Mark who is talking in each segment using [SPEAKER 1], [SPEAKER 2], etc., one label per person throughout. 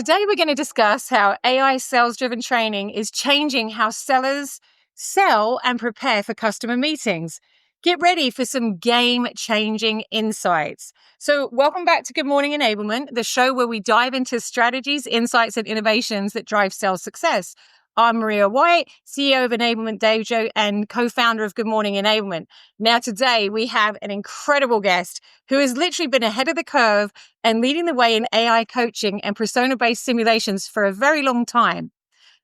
[SPEAKER 1] Today, we're going to discuss how AI sales-driven training is changing how sellers sell and prepare for customer meetings. Get ready for some game-changing insights. So welcome back to Good Morning Enablement, the show where we dive into strategies, insights, and innovations that drive sales success. I'm Maria White, CEO of Enablement Dojo and co-founder of Good Morning Enablement. Now, today, we have an incredible guest who has literally been ahead of the curve and leading the way in AI coaching and persona-based simulations for a very long time.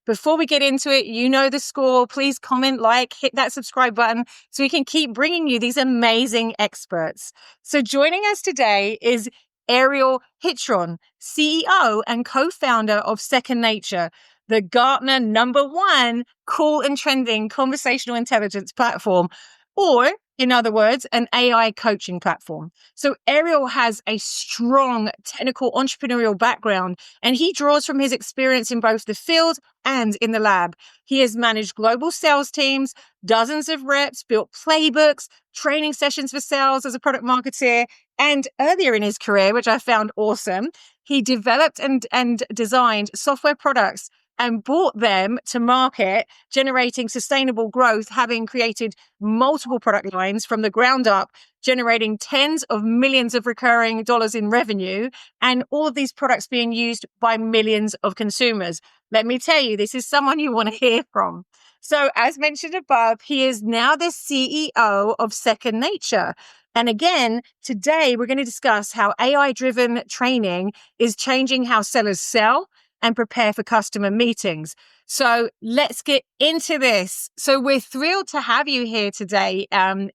[SPEAKER 1] Before we get into it, you know the score. Please comment, like, hit that subscribe button so we can keep bringing you these amazing experts. So joining us today is Ariel Hinton, CEO and co-founder of Second Nature, the Gartner #1 cool and trending conversational intelligence platform, or in other words, an AI coaching platform. So Ariel has a strong technical entrepreneurial background, and he draws from his experience in both the field and in the lab. He has managed global sales teams, dozens of reps, built playbooks, training sessions for sales as a product marketer, and earlier in his career, which I found awesome, he developed and designed software products and brought them to market, generating sustainable growth, having created multiple product lines from the ground up, generating tens of millions of recurring dollars in revenue, and all of these products being used by millions of consumers. Let me tell you, this is someone you want to hear from. So as mentioned above, he is now the CEO of Second Nature. And again, today we're going to discuss how AI-driven training is changing how sellers sell and prepare for customer meetings. So let's get into this. So we're thrilled to have you here today,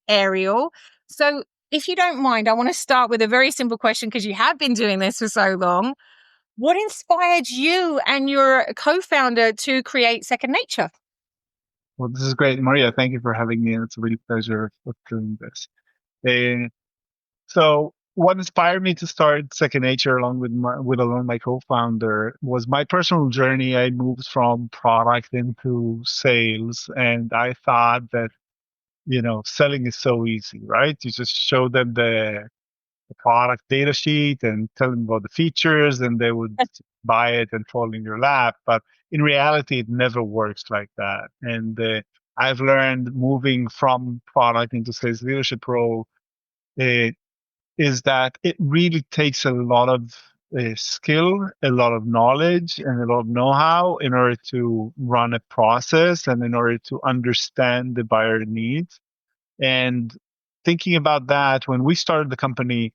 [SPEAKER 1] Ariel. So if you don't mind, I want to start with a very simple question because you have been doing this for so long. What inspired you and your co-founder to create Second Nature?
[SPEAKER 2] Well, this is great, Maria. Thank you for having me. It's a real pleasure of doing this. So what inspired me to start Second Nature along my co-founder was my personal journey. I moved from product into sales, and I thought that, selling is so easy, right? You just show them the product data sheet and tell them about the features, and they would buy it and fall in your lap. But in reality, it never works like that. And I've learned moving from product into sales leadership role is that it really takes a lot of skill, a lot of knowledge, and a lot of know-how in order to run a process and in order to understand the buyer needs. And thinking about that, when we started the company,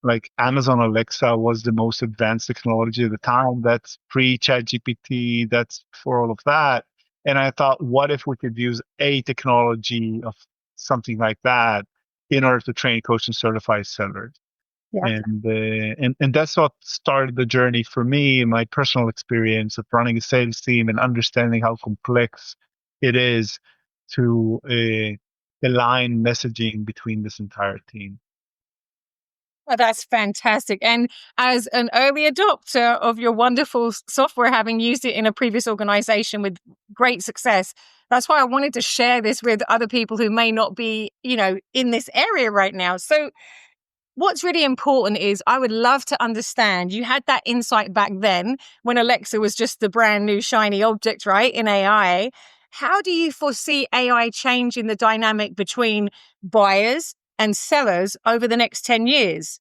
[SPEAKER 2] like Amazon Alexa was the most advanced technology at the time. That's pre-ChatGPT, that's for all of that. And I thought, what if we could use a technology of something like that in order to train, coach, and certify sellers?
[SPEAKER 1] Yeah.
[SPEAKER 2] And that's what started the journey for me, my personal experience of running a sales team and understanding how complex it is to align messaging between this entire team.
[SPEAKER 1] Oh, that's fantastic. And as an early adopter of your wonderful software, having used it in a previous organization with great success, that's why I wanted to share this with other people who may not be, in this area right now. So what's really important is I would love to understand, you had that insight back then when Alexa was just the brand new shiny object, right, in AI. How do you foresee AI changing the dynamic between buyers and sellers over the next 10 years?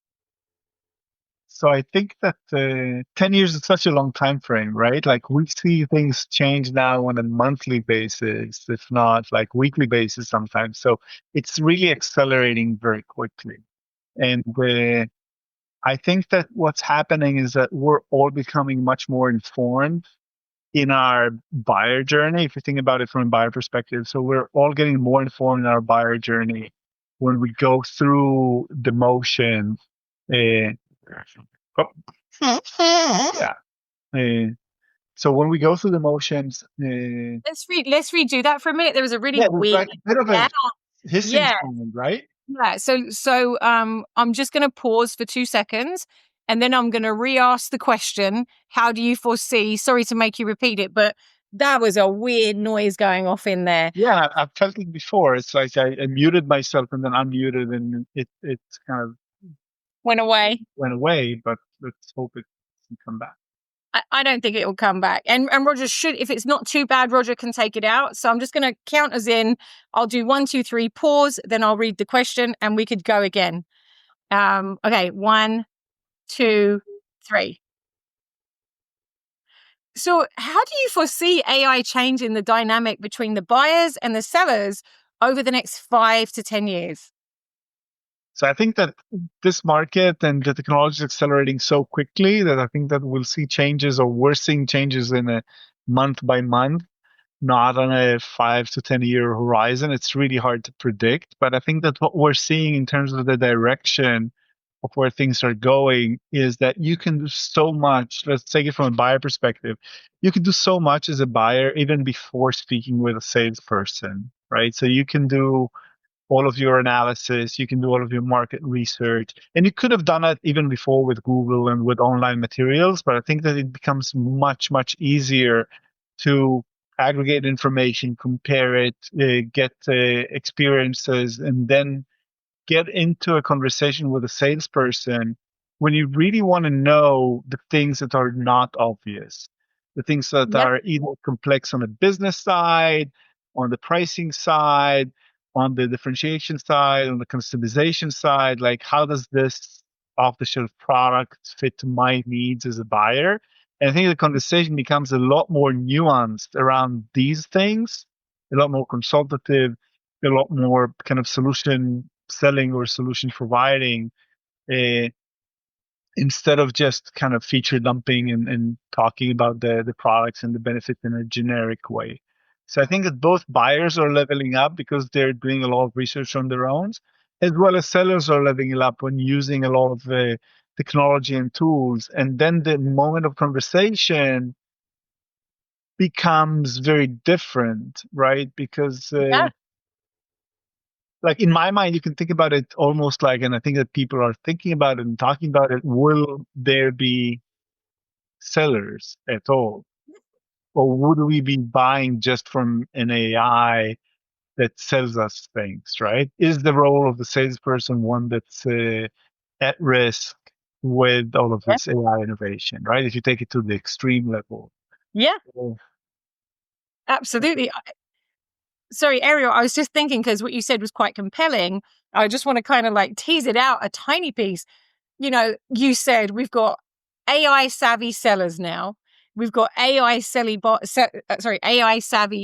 [SPEAKER 2] So I think that 10 years is such a long time frame, right? Like we see things change now on a monthly basis, if not like weekly basis sometimes. So it's really accelerating very quickly. And I think that what's happening is that we're all becoming much more informed in our buyer journey, if you think about it from a buyer perspective. So we're all getting more informed in our buyer journey when we go through the motion. Oh, yeah. So when we go through the motions,
[SPEAKER 1] Let's redo that for a minute. There was a really
[SPEAKER 2] yeah, there's
[SPEAKER 1] weird
[SPEAKER 2] like a bit of a hissing
[SPEAKER 1] yeah.
[SPEAKER 2] sound, right?
[SPEAKER 1] Yeah. So I'm just going to pause for 2 seconds and then I'm going to re-ask the question. How do you foresee, sorry to make you repeat it, but that was a weird noise going off in there.
[SPEAKER 2] Yeah, I've felt it before. It's like I muted myself and then unmuted, and it kind of
[SPEAKER 1] Went away.
[SPEAKER 2] went away. But let's hope it can come back.
[SPEAKER 1] I don't think it will come back. And Roger should, if it's not too bad, Roger can take it out. So I'm just going to count us in. I'll do 1, 2, 3, pause. Then I'll read the question and we could go again. Okay, 1, 2, 3. So how do you foresee AI changing the dynamic between the buyers and the sellers over the next 5 to 10 years?
[SPEAKER 2] So I think that this market and the technology is accelerating so quickly that I think that we'll see changes, or we're seeing changes in a month by month, not on a 5 to 10 year horizon. It's really hard to predict, but I think that what we're seeing in terms of the direction of where things are going is that you can do so much. Let's take it from a buyer perspective. You can do so much as a buyer even before speaking with a salesperson, right? So you can do all of your analysis, you can do all of your market research, and you could have done it even before with Google and with online materials, but I think that it becomes much, much easier to aggregate information, compare it, get experiences, and then get into a conversation with a salesperson when you really want to know the things that are not obvious, the things that
[SPEAKER 1] Yeah,
[SPEAKER 2] are either complex on the business side, on the pricing side, on the differentiation side, on the customization side. Like, how does this off the shelf product fit to my needs as a buyer? And I think the conversation becomes a lot more nuanced around these things, a lot more consultative, a lot more kind of solution selling or solution providing, uh, instead of just kind of feature dumping and talking about the products and the benefits in a generic way. So I think that both buyers are leveling up because they're doing a lot of research on their own, as well as sellers are leveling up when using a lot of technology and tools. And then the moment of conversation becomes very different, right? Because
[SPEAKER 1] yeah,
[SPEAKER 2] like in my mind, you can think about it almost like, and I think that people are thinking about it and talking about it, will there be sellers at all? Or would we be buying just from an AI that sells us things, right? Is the role of the salesperson one that's at risk with all of
[SPEAKER 1] yeah,
[SPEAKER 2] this AI innovation, right? If you take it to the extreme level.
[SPEAKER 1] yeah,
[SPEAKER 2] So,
[SPEAKER 1] absolutely. Sorry, Ariel, I was just thinking because what you said was quite compelling. I just want to kind of like tease it out a tiny piece. You said we've got AI savvy sellers now. We've got AI savvy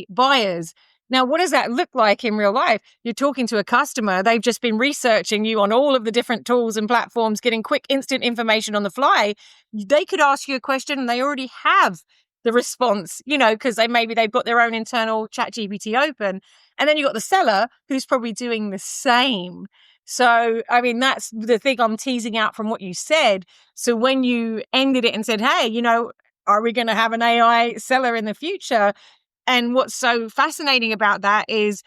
[SPEAKER 1] buyers. Now, what does that look like in real life? You're talking to a customer. They've just been researching you on all of the different tools and platforms, getting quick, instant information on the fly. They could ask you a question and they already have the response, because they've got their own internal chat GPT open. And then you got the seller who's probably doing the same. So, I mean, that's the thing I'm teasing out from what you said. So when you ended it and said, hey, are we going to have an AI seller in the future? And what's so fascinating about that is,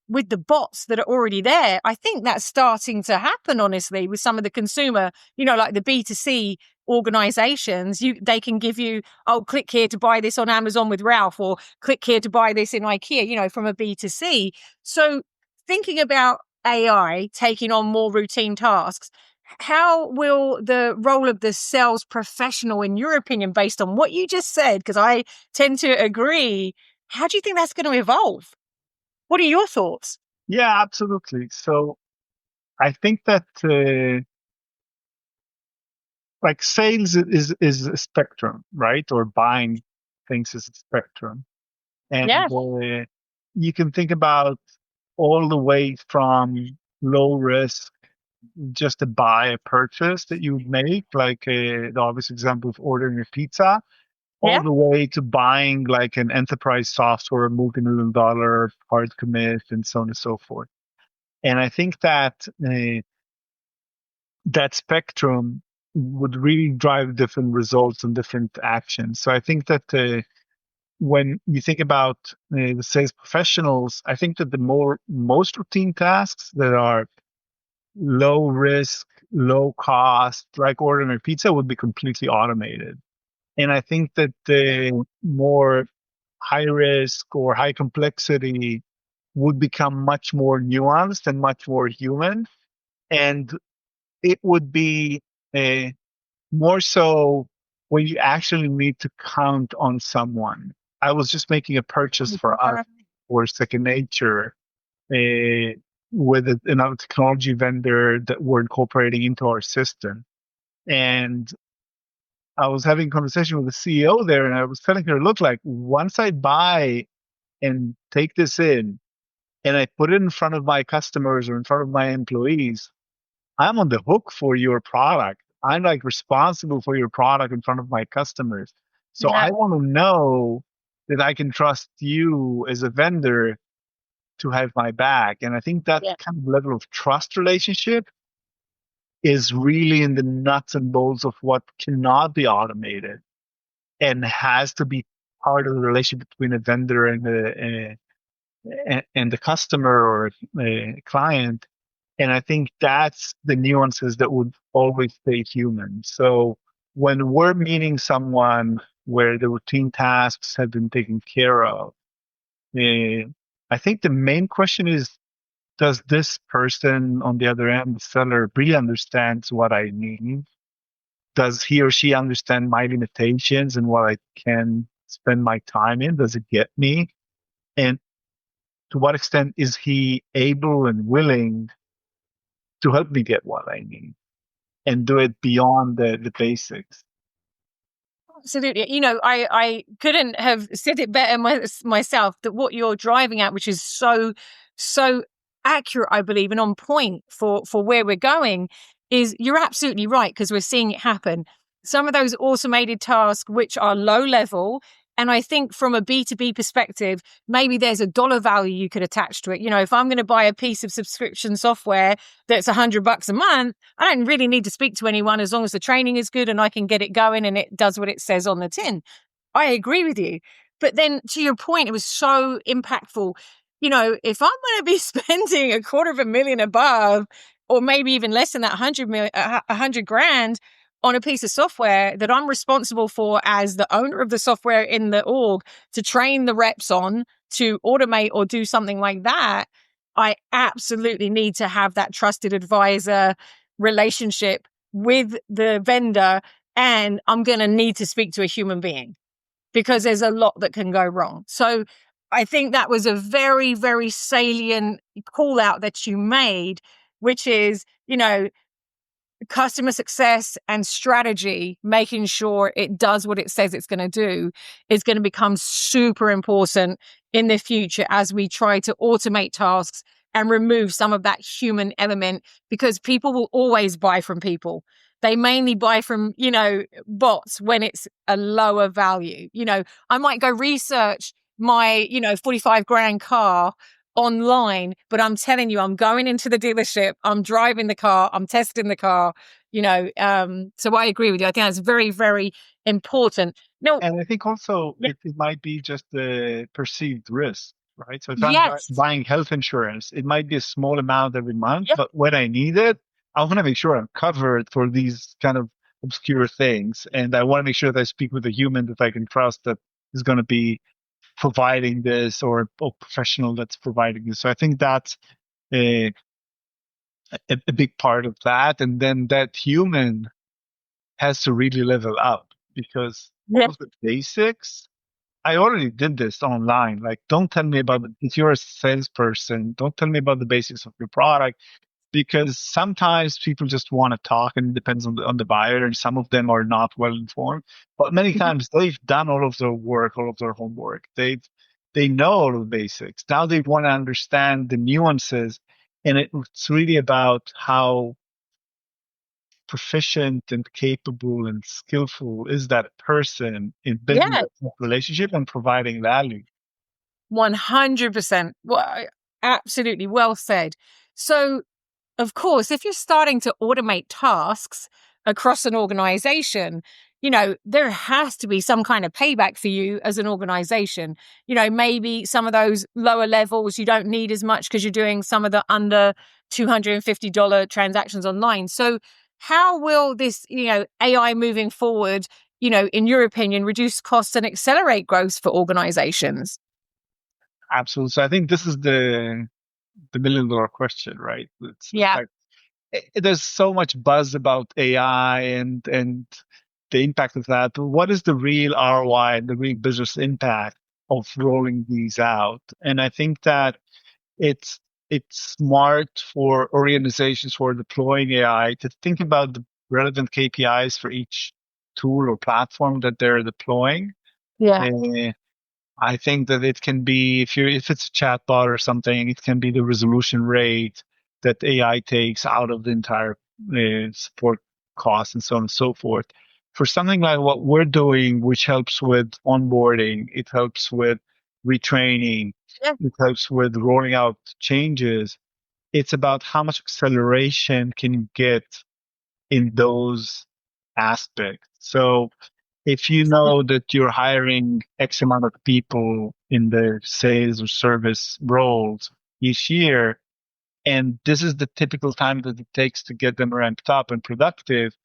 [SPEAKER 1] with the bots that are already there, I think that's starting to happen, honestly, with some of the consumer, like the B2C organizations. They can give you, oh, click here to buy this on Amazon with Ralph, or click here to buy this in IKEA, from a B2C. So thinking about AI taking on more routine tasks, how will the role of the sales professional, in your opinion, based on what you just said, because I tend to agree, how do you think that's going to evolve? What are your thoughts?
[SPEAKER 2] yeah, absolutely. So I think that like sales is a spectrum, right? Or buying things is a spectrum.
[SPEAKER 1] Yeah,
[SPEAKER 2] And you can think about all the way from low risk, just to buy a purchase that you would make, like the obvious example of ordering a pizza, all
[SPEAKER 1] yeah,
[SPEAKER 2] the way to buying like an enterprise software, multi-million-dollar hard commit, and so on and so forth. And I think that that spectrum would really drive different results and different actions. So I think that when you think about the sales professionals, I think that the most routine tasks that are low risk, low cost, like ordering a pizza, would be completely automated. And I think that the more high risk or high complexity would become much more nuanced and much more human. And it would be more so when you actually need to count on someone. I was just making a purchase for us for Second Nature uh, with another technology vendor that we're incorporating into our system. And I was having a conversation with the CEO there, and I was telling her, look, like once I buy and take this in and I put it in front of my customers or in front of my employees, I'm on the hook for your product. I'm like responsible for your product in front of my customers. So
[SPEAKER 1] Yeah,
[SPEAKER 2] I want to know that I can trust you as a vendor to have my back. And I think that
[SPEAKER 1] yeah,
[SPEAKER 2] kind of level of trust relationship is really in the nuts and bolts of what cannot be automated and has to be part of the relationship between a vendor and the customer or a client. And I think that's the nuances that would always stay human. So when we're meeting someone where the routine tasks have been taken care of, uh, I think the main question is, does this person on the other end, the seller, really understands what I need? Does he or she understand my limitations and what I can spend my time in? Does it get me? And to what extent is he able and willing to help me get what I need and do it beyond the basics?
[SPEAKER 1] absolutely. I couldn't have said it better myself, that what you're driving at, which is so accurate, I believe, and on point for where we're going, is you're absolutely right, because we're seeing it happen. Some of those automated tasks, which are low level, and I think from a B2B perspective, maybe there's a dollar value you could attach to it. If I'm going to buy a piece of subscription software that's $100 a month, I don't really need to speak to anyone as long as the training is good and I can get it going and it does what it says on the tin. I agree with you. But then to your point, it was so impactful. If I'm going to be spending a quarter of a million above, or maybe even less than that, 100 grand on a piece of software that I'm responsible for as the owner of the software in the org to train the reps on, to automate or do something like that, I absolutely need to have that trusted advisor relationship with the vendor. And I'm going to need to speak to a human being, because there's a lot that can go wrong. So I think that was a very, very salient call out that you made, which is, customer success and strategy, making sure it does what it says it's going to do, is going to become super important in the future as we try to automate tasks and remove some of that human element, because people will always buy from people. They mainly buy from, bots when it's a lower value. I might go research my, 45 grand car online, but I'm telling you, I'm going into the dealership, I'm driving the car, I'm testing the car, so I agree with you. I think that's very, very important. No,
[SPEAKER 2] And I think also
[SPEAKER 1] yeah,
[SPEAKER 2] it might be just the perceived risk, right? So if I'm
[SPEAKER 1] yes,
[SPEAKER 2] buying health insurance, it might be a small amount every month,
[SPEAKER 1] yeah,
[SPEAKER 2] but when I need it, I want to make sure I'm covered for these kind of obscure things. And I want to make sure that I speak with a human that I can trust that is going to be providing this, or a professional that's providing this. So I think that's a, a big part of that. And then that human has to really level up, because all
[SPEAKER 1] yeah,
[SPEAKER 2] of the basics, I already did this online. Like, don't tell me about if you're a salesperson, don't tell me about the basics of your product, because sometimes people just want to talk, and it depends on the buyer, and some of them are not well informed. But many
[SPEAKER 1] mhm,
[SPEAKER 2] times they've done all of their work, all of their homework. They know all of the basics. Now they want to understand the nuances, and it's really about how proficient and capable and skillful is that person in building
[SPEAKER 1] yeah,
[SPEAKER 2] that relationship and providing value.
[SPEAKER 1] 100%. Well, absolutely well said. So, of course, if you're starting to automate tasks across an organization, there has to be some kind of payback for you as an organization. Maybe some of those lower levels you don't need as much because you're doing some of the under $250 transactions online. So, how will this, AI moving forward, in your opinion, reduce costs and accelerate growth for organizations?
[SPEAKER 2] Absolutely. So I think this is the $1 million question, right? It's
[SPEAKER 1] Yeah.
[SPEAKER 2] like there's so much buzz about AI and the impact of that, but what is the real ROI and the real business impact of rolling these out? And I think that it's it's smart for organizations who are deploying AI to think about the relevant KPIs for each tool or platform that they're deploying.
[SPEAKER 1] Yeah.
[SPEAKER 2] Uh, I think that it can be if it's a chatbot or something, it can be the resolution rate that AI takes out of the entire support cost and so on and so forth. For something like what we're doing, which helps with onboarding, it helps with retraining,
[SPEAKER 1] Yeah.
[SPEAKER 2] it helps with rolling out changes. It's about how much acceleration can you get in those aspects. So if you know that you're hiring X amount of people in the sales or service roles each year, and this is the typical time that it takes to get them ramped up and productive,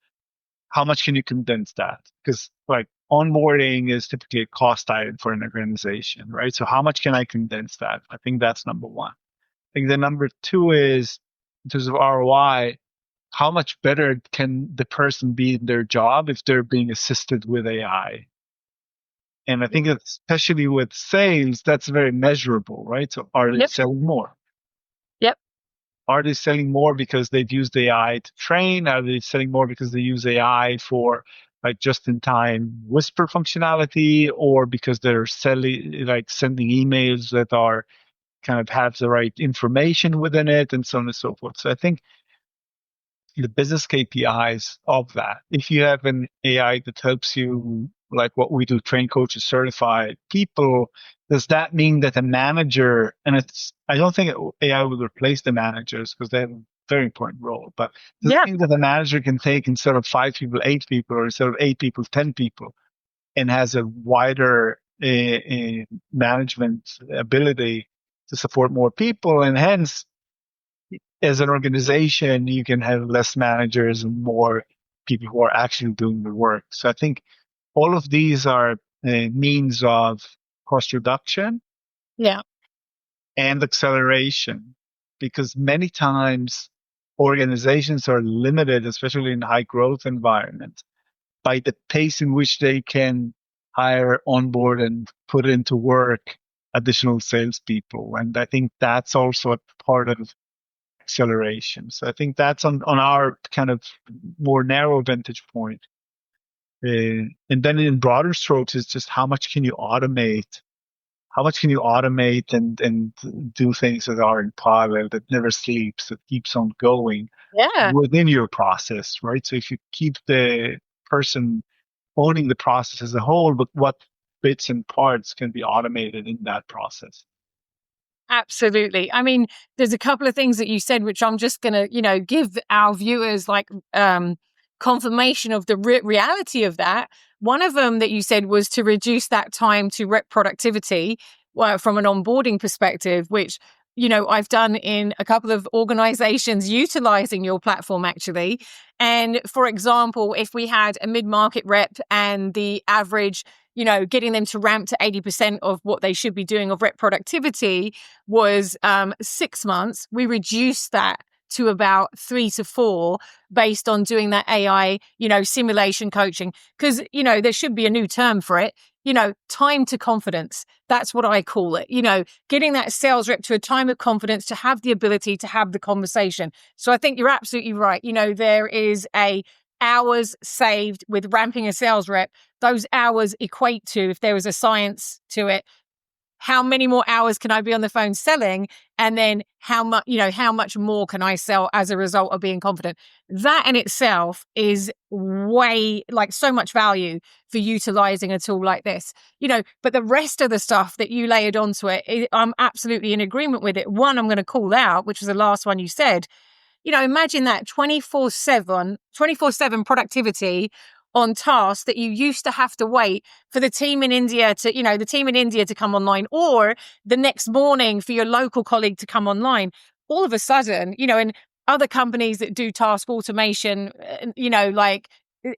[SPEAKER 2] how much can you condense that? Because like onboarding is typically a cost item for an organization, right? So how much can I condense that? I think that's number one. I think the number two is in terms of ROI, how much better can the person be in their job if they're being assisted with AI? And I think that especially with sales, that's very measurable, right? So are they
[SPEAKER 1] Yep.
[SPEAKER 2] selling more?
[SPEAKER 1] Yep.
[SPEAKER 2] Are they selling more because they've used AI to train? Are they selling more because they use AI for like just in time whisper functionality or because they're selling like sending emails that are kind of have the right information within it and so on and so forth. So I think the business KPIs of that. If you have an AI that helps you, like what we do, train coaches, certify people, does that mean that a manager, and I don't think AI will replace the managers because they have a very important role, but does it
[SPEAKER 1] Yeah.
[SPEAKER 2] mean that a manager can take instead of 5 people, 8 people, or instead of 8 people, 10 people, and has a wider management ability to support more people, and hence as an organization, you can have less managers and more people who are actually doing the work. So I think all of these are means of cost reduction
[SPEAKER 1] Yeah.
[SPEAKER 2] and acceleration, because many times organizations are limited, especially in high growth environments, by the pace in which they can hire, onboard, and put into work additional salespeople. And I think that's also a part of acceleration. So I think that's on our kind of more narrow vantage point. And then in broader strokes, it's just how much can you automate? How much can you automate and do things that are in parallel, that never sleeps, that keeps on going
[SPEAKER 1] Yeah.
[SPEAKER 2] within your process, right? So if you keep the person owning the process as a whole, but what bits and parts can be automated in that process?
[SPEAKER 1] Absolutely. I mean, there's a couple of things that you said, which I'm just going to, give our viewers like confirmation of the reality of that. One of them that you said was to reduce that time to rep productivity from an onboarding perspective, which, I've done in a couple of organizations utilizing your platform actually. And for example, if we had a mid-market rep and the average, getting them to ramp to 80% of what they should be doing of rep productivity was 6 months, we reduced that to about 3 to 4 based on doing that AI, simulation coaching. Because, there should be a new term for it, time to confidence. That's what I call it, getting that sales rep to a time of confidence to have the ability to have the conversation. So I think you're absolutely right. There is hours saved with ramping a sales rep. Those hours equate to, if there was a science to it, how many more hours can I be on the phone selling? And then how much more can I sell as a result of being confident? That in itself is way like so much value for utilizing a tool like this, but the rest of the stuff that you layered onto it, I'm absolutely in agreement with it. One, I'm going to call out, which was the last one you said, imagine that 24/7 productivity on tasks that you used to have to wait for the team in India to come online, or the next morning for your local colleague to come online. All of a sudden, in other companies that do task automation, like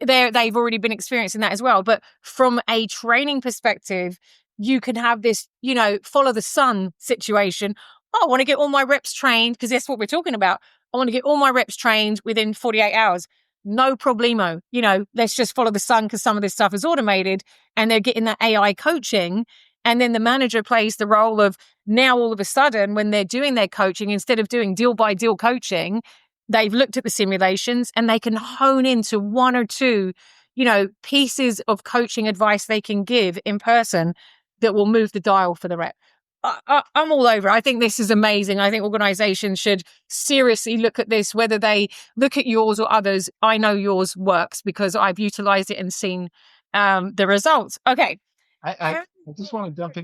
[SPEAKER 1] they've already been experiencing that as well. But from a training perspective, you can have this, follow the sun situation. Oh, I want to get all my reps trained because that's what we're talking about. I want to get all my reps trained within 48 hours. no problemo. Let's just follow the sun because some of this stuff is automated, and they're getting that AI coaching. And then the manager plays the role of, now all of a sudden, when they're doing their coaching, instead of doing deal by deal coaching, they've looked at the simulations and they can hone into one or two, pieces of coaching advice they can give in person that will move the dial for the rep. I'm all over. I think this is amazing. I think organizations should seriously look at this, whether they look at yours or others. I know yours works because I've utilized it and seen the results. Okay.
[SPEAKER 2] I just want to jump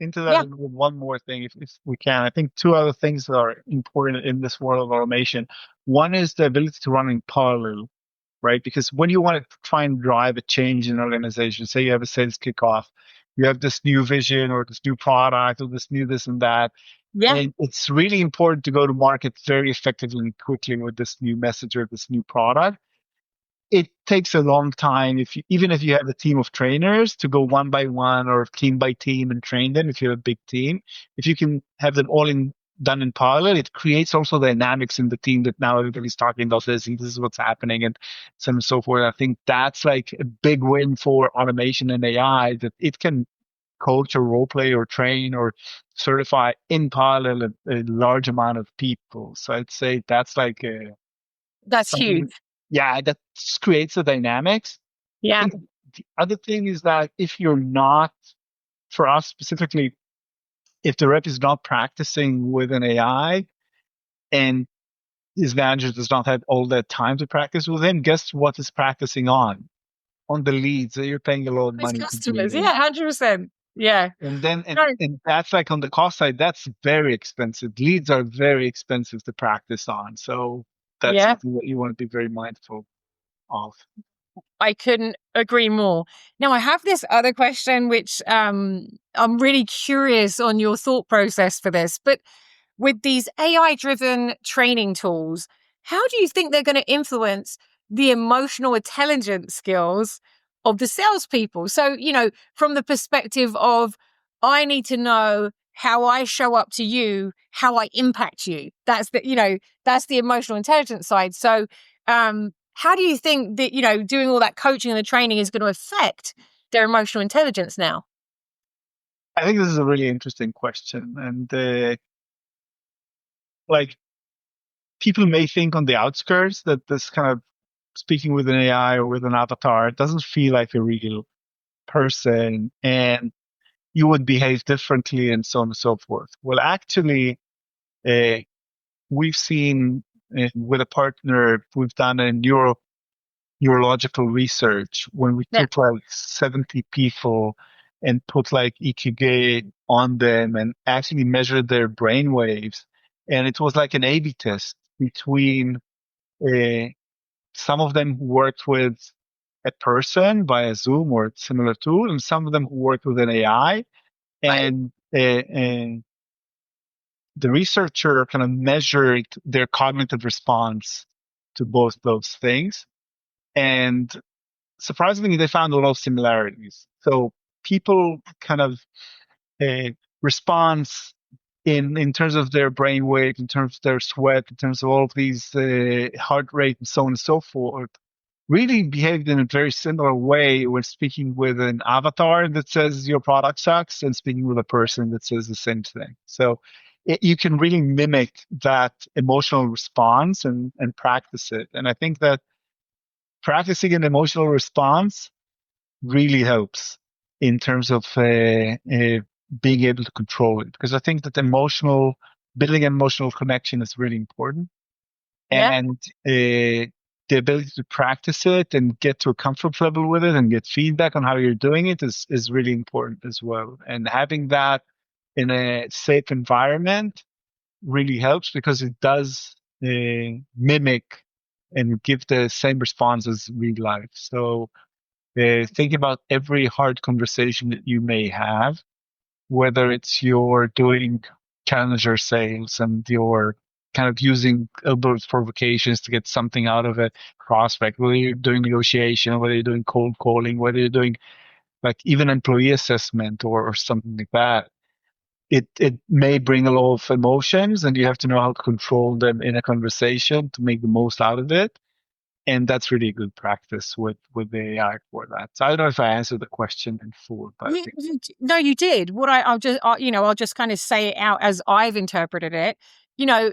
[SPEAKER 2] into that
[SPEAKER 1] Yeah.
[SPEAKER 2] with one more thing, if we can. I think two other things that are important in this world of automation. One is the ability to run in parallel, right? Because when you want to try and drive a change in an organization, say you have a sales kickoff, you have this new vision or this new product or this new this and that.
[SPEAKER 1] Yeah.
[SPEAKER 2] And it's really important to go to market very effectively and quickly with this new message or this new product. It takes a long time, even if you have a team of trainers, to go one by one or team by team and train them. If you have a big team, if you can have them all done in parallel, it creates also dynamics in the team that now everybody's talking about this and this is what's happening and so on and so forth. I think that's like a big win for automation and AI, that it can coach or role play or train or certify in parallel a large amount of people. So I'd say that's like
[SPEAKER 1] That's
[SPEAKER 2] something,
[SPEAKER 1] huge.
[SPEAKER 2] yeah, that creates the dynamics. I
[SPEAKER 1] Yeah.
[SPEAKER 2] think the other thing is that if you're not, for us specifically, if the rep is not practicing with an AI and his manager does not have all that time to practice with him, guess what is practicing on? On the leads that you're paying a lot of
[SPEAKER 1] As
[SPEAKER 2] money to bring
[SPEAKER 1] customers.
[SPEAKER 2] in.
[SPEAKER 1] Yeah, 100%. Yeah.
[SPEAKER 2] And then,
[SPEAKER 1] No,
[SPEAKER 2] and that's like on the cost side, that's very expensive. Leads are very expensive to practice on. So that's
[SPEAKER 1] yeah.
[SPEAKER 2] something that you want to be very mindful of.
[SPEAKER 1] I couldn't agree more. Now, I have this other question, which I'm really curious on your thought process for this. But with these AI driven training tools, how do you think they're going to influence the emotional intelligence skills of the salespeople? So, from the perspective of, I need to know how I show up to you, how I impact you. That's the emotional intelligence side. So, how do you think that, doing all that coaching and the training is going to affect their emotional intelligence now?
[SPEAKER 2] I think this is a really interesting question. And like people may think on the outskirts that this kind of speaking with an AI or with an avatar doesn't feel like a real person and you would behave differently and so on and so forth. Well, actually, uh, we've seen with a partner, we've done a neurological research when we
[SPEAKER 1] Yeah.
[SPEAKER 2] took like 70 people and put like EQG on them and actually measured their brain waves. And it was like an A/B test between uh, some of them who worked with a person via Zoom or similar tool, and some of them who worked with an AI.
[SPEAKER 1] Right.
[SPEAKER 2] And the researcher kind of measured their cognitive response to both those things. And surprisingly, they found a lot of similarities. So people kind of uh, response in terms of their brain weight, in terms of their sweat, in terms of all of these heart rate and so on and so forth, really behaved in a very similar way when speaking with an avatar that says your product sucks and speaking with a person that says the same thing. So you can really mimic that emotional response and practice it. And I think that practicing an emotional response really helps in terms of being able to control it. Because I think that building emotional connection is really important.
[SPEAKER 1] Yeah.
[SPEAKER 2] And the ability to practice it and get to a comfort level with it and get feedback on how you're doing it is really important as well. And having that in a safe environment really helps because it does mimic and give the same response as real life. So think about every hard conversation that you may have, whether it's you're doing challenger sales and you're kind of using those provocations to get something out of a prospect, whether you're doing negotiation, whether you're doing cold calling, whether you're doing like even employee assessment or something like that. It may bring a lot of emotions and you have to know how to control them in a conversation to make the most out of it. And that's really good practice with the AI for that. So I don't know if I answered the question in full, but I think so.
[SPEAKER 1] No, you did. What I'll just kind of say it out as I've interpreted it. You know,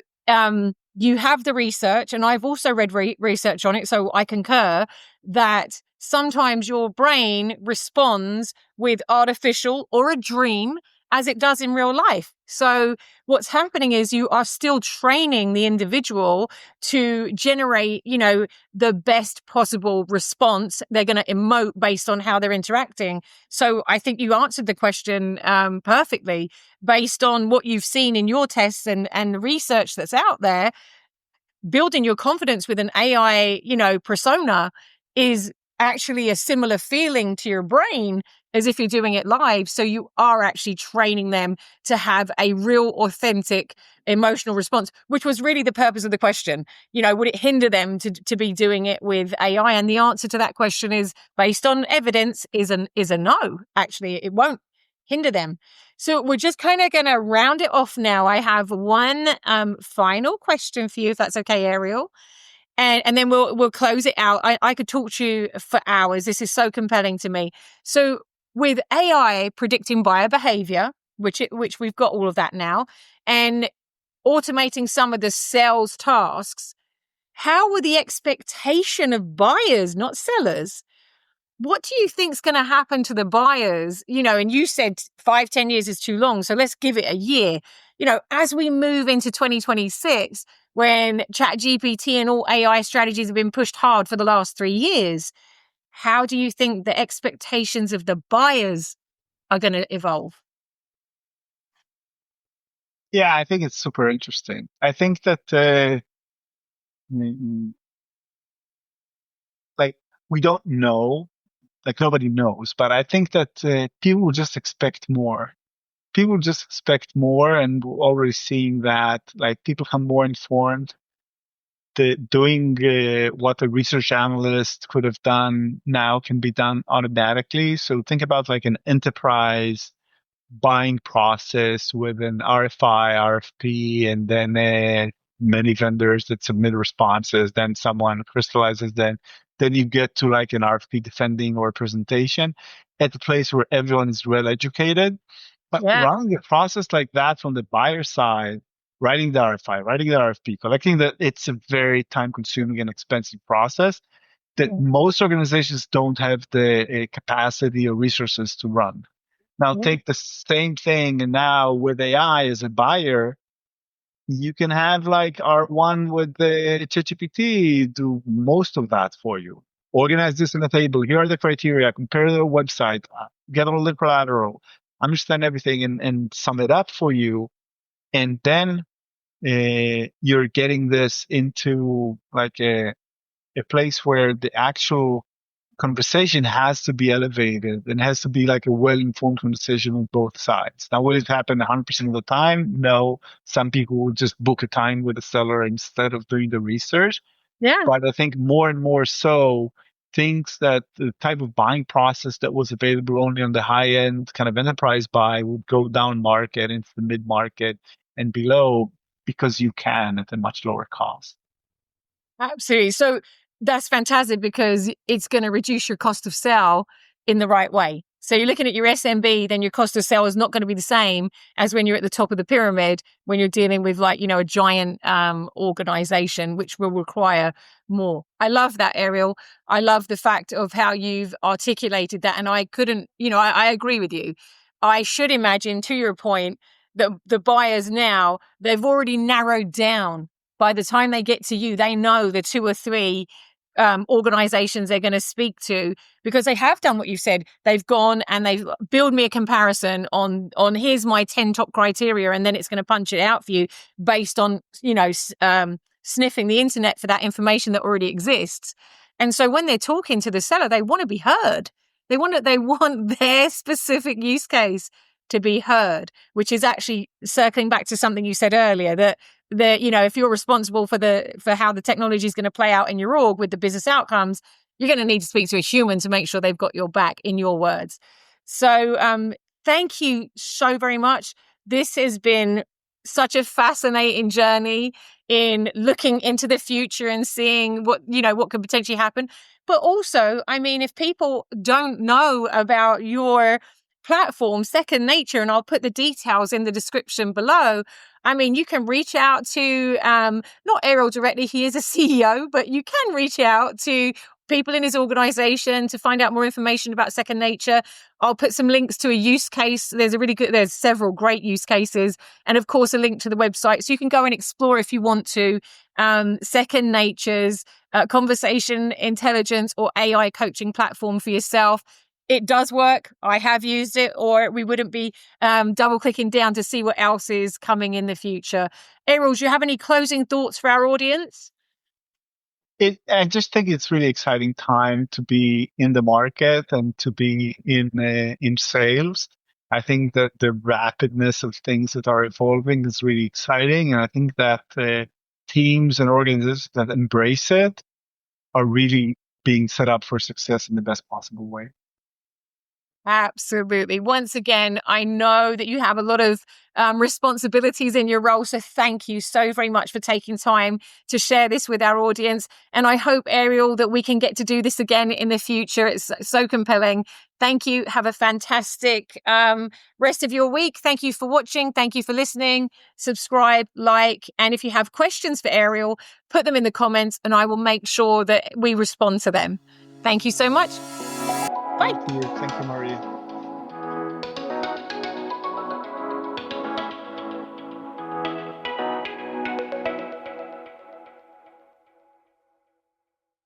[SPEAKER 1] you have the research, and I've also read research on it, so I concur that sometimes your brain responds with artificial or a dream as it does in real life. So what's happening is you are still training the individual to generate, the best possible response. They're going to emote based on how they're interacting. So I think you answered the question perfectly based on what you've seen in your tests and the research that's out there. Building your confidence with an AI, persona is actually a similar feeling to your brain as if you're doing it live. So you are actually training them to have a real, authentic emotional response, which was really the purpose of the question. Would it hinder them to be doing it with AI? And the answer to that question is, based on evidence, is a no. Actually, it won't hinder them. So we're just kind of going to round it off now. I have one final question for you, if that's okay, Ariel. And then we'll close it out. I could talk to you for hours. This is so compelling to me. So with AI predicting buyer behavior, which we've got all of that now, and automating some of the sales tasks, how will the expectation of buyers, not sellers, what do you think's going to happen to the buyers? And you said 5-10 years is too long, so let's give it a year. As we move into 2026, when ChatGPT and all AI strategies have been pushed hard for the last 3 years, how do you think the expectations of the buyers are going to evolve?
[SPEAKER 2] Yeah, I think it's super interesting. I think that mm, like we don't know, like nobody knows, but I think that people just expect more. People just expect more, and we're already seeing that like people become more informed. Doing what a research analyst could have done now can be done automatically. So think about like an enterprise buying process with an RFI, RFP, and then many vendors that submit responses. Then someone crystallizes. Then you get to like an RFP defending or presentation at the place where everyone is well educated. But
[SPEAKER 1] Yeah.
[SPEAKER 2] running a process like that from the buyer side, writing the RFI, writing the RFP, collecting that, it's a very time consuming and expensive process that most organizations don't have the capacity or resources to run. Now
[SPEAKER 1] Yeah.
[SPEAKER 2] take the same thing, and now with AI as a buyer, you can have like R1 with the ChatGPT do most of that for you. Organize this in a table. Here are the criteria. Compare the website. Get all the collateral. Understand everything, and sum it up for you. And then you're getting this into like a place where the actual conversation has to be elevated and has to be like a well-informed conversation on both sides. Now, will it happen 100% of the time? No. Some people will just book a time with the seller instead of doing the research.
[SPEAKER 1] Yeah.
[SPEAKER 2] But I think more and more so, things that the type of buying process that was available only on the high end kind of enterprise buy would go down market into the mid market and below, because you can at a much lower cost.
[SPEAKER 1] Absolutely. So that's fantastic because it's going to reduce your cost of sale in the right way. So you're looking at your SMB, then your cost of sale is not going to be the same as when you're at the top of the pyramid, when you're dealing with like, a giant organization, which will require more. I love that, Ariel. I love the fact of how you've articulated that. And I couldn't, I agree with you. I should imagine, to your point, that the buyers now, they've already narrowed down. By the time they get to you, they know the 2 or 3 organizations they're going to speak to, because they have done what you said. They've gone and they've built me a comparison on here's my 10 top criteria, and then it's going to punch it out for you based on, sniffing the internet for that information that already exists. And so when they're talking to the seller, they want to be heard. They want their specific use case to be heard, which is actually circling back to something you said earlier, that if you're responsible for how the technology is going to play out in your org with the business outcomes, you're going to need to speak to a human to make sure they've got your back, in your words. So thank you so very much. This has been such a fascinating journey in looking into the future and seeing what could potentially happen. But also, I mean, if people don't know about your platform, Second Nature, and I'll put the details in the description below. I mean, you can reach out to not Ariel directly, he is a CEO, but you can reach out to people in his organization to find out more information about Second Nature. I'll put some links to a use case. There's several great use cases, and of course a link to the website, so you can go and explore if you want to. Second Nature's conversation intelligence or AI coaching platform for yourself. It does work. I have used it, or we wouldn't be double clicking down to see what else is coming in the future. Ariel, do you have any closing thoughts for our audience?
[SPEAKER 2] I just think it's really exciting time to be in the market and to be in sales. I think that the rapidness of things that are evolving is really exciting, and I think that teams and organizations that embrace it are really being set up for success in the best possible way.
[SPEAKER 1] Absolutely. Once again, I know that you have a lot of responsibilities in your role. So thank you so very much for taking time to share this with our audience. And I hope, Ariel, that we can get to do this again in the future. It's so compelling. Thank you. Have a fantastic rest of your week. Thank you for watching. Thank you for listening. Subscribe, like, and if you have questions for Ariel, put them in the comments and I will make sure that we respond to them. Thank you so much. Bye.
[SPEAKER 2] Thank you, Maria.